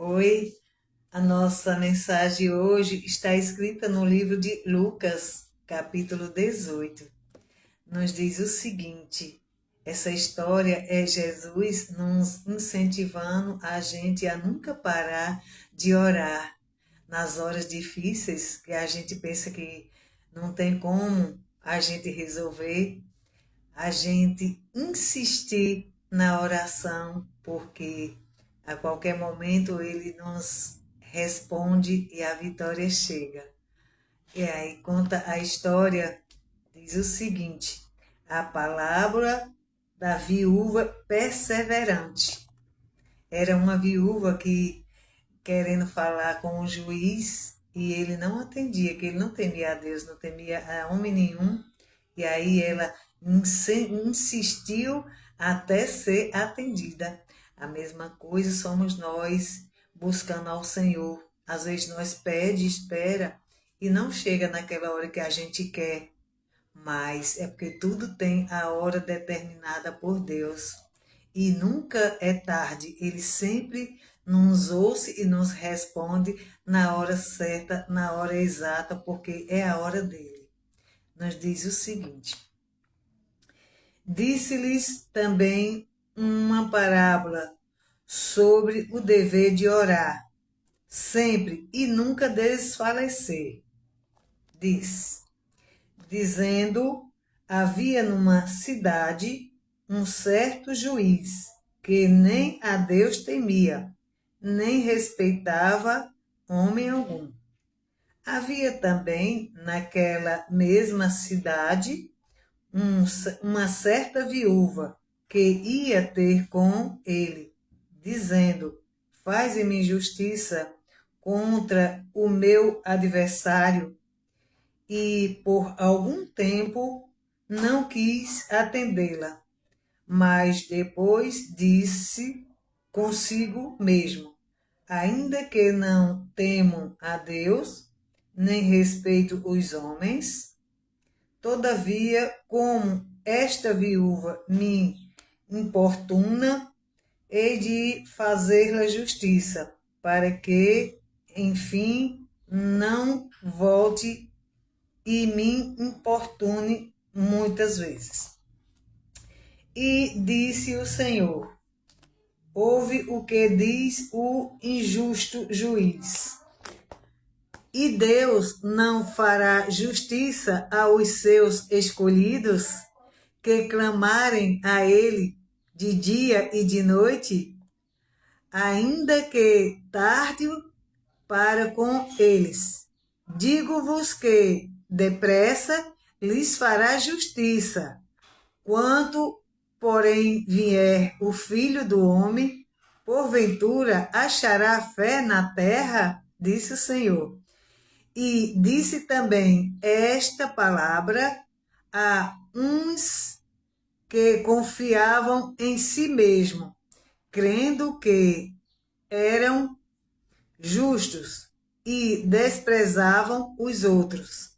Oi, a nossa mensagem hoje está escrita no livro de Lucas, capítulo 18. Nos diz o seguinte: essa história é Jesus nos incentivando a gente a nunca parar de orar nas horas difíceis que a gente pensa que não tem como a gente resolver, a gente insistir na oração, porque a qualquer momento ele nos responde e a vitória chega. E aí conta a história, diz o seguinte: a palavra da viúva perseverante. Era uma viúva que querendo falar com o juiz e ele não atendia, que ele não temia a Deus, não temia a homem nenhum. E aí ela insistiu até ser atendida. A mesma coisa somos nós buscando ao Senhor. Às vezes nós pede, espera e não chega naquela hora que a gente quer, mas é porque tudo tem a hora determinada por Deus. E nunca é tarde, ele sempre nos ouve e nos responde na hora certa, na hora exata, porque é a hora dele. Nos diz o seguinte: disse-lhes também uma parábola sobre o dever de orar, sempre e nunca desfalecer. Diz, dizendo, havia numa cidade um certo juiz que nem a Deus temia, nem respeitava homem algum. Havia também naquela mesma cidade uma certa viúva que ia ter com ele, dizendo: faze-me justiça contra o meu adversário. E por algum tempo não quis atendê-la, mas depois disse consigo mesmo: ainda que não temo a Deus, nem respeito os homens, todavia, como esta viúva me importuna, hei de fazer-lhe justiça, para que, enfim, não volte e me importune muitas vezes. E disse o Senhor: ouve o que diz o injusto juiz. E Deus não fará justiça aos seus escolhidos, que clamarem a Ele de dia e de noite, ainda que tarde para com eles. Digo-vos que depressa lhes fará justiça. Quanto, porém, vier o Filho do Homem, porventura achará fé na terra? Disse o Senhor. E disse também esta palavra a uns que confiavam em si mesmo, crendo que eram justos e desprezavam os outros.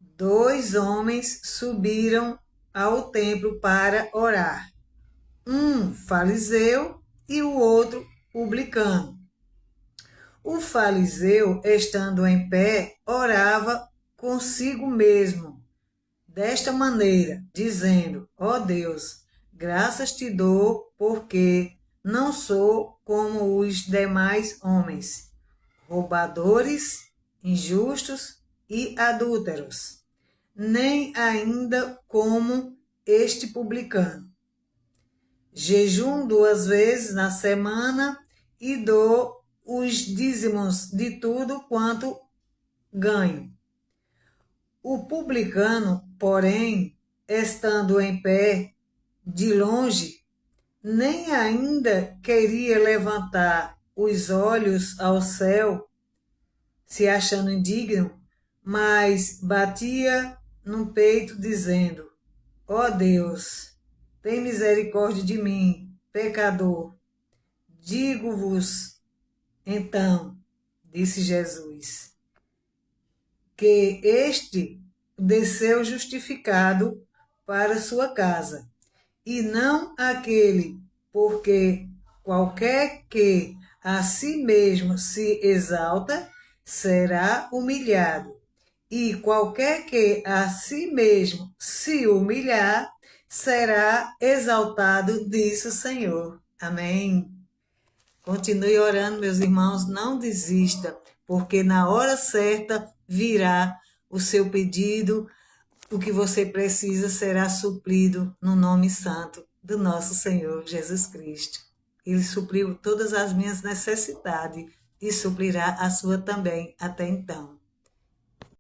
Dois homens subiram ao templo para orar, um fariseu e o outro publicano. O fariseu, estando em pé, orava consigo mesmo, desta maneira, dizendo: ó Deus, graças te dou, porque não sou como os demais homens, roubadores, injustos e adúlteros, nem ainda como este publicano. Jejum 2 vezes na semana e dou os dízimos de tudo quanto ganho. O publicano, porém, estando em pé, de longe, nem ainda queria levantar os olhos ao céu, se achando indigno, mas batia no peito, dizendo: ó Deus, tem misericórdia de mim, pecador. Digo-vos, então, disse Jesus, que este desceu justificado para sua casa, e não aquele, porque qualquer que a si mesmo se exalta, será humilhado. E qualquer que a si mesmo se humilhar, será exaltado, disse o Senhor. Amém. Continue orando, meus irmãos, não desista, porque na hora certa virá o seu pedido, o que você precisa será suprido no nome santo do nosso Senhor Jesus Cristo. Ele supriu todas as minhas necessidades e suprirá a sua também até então.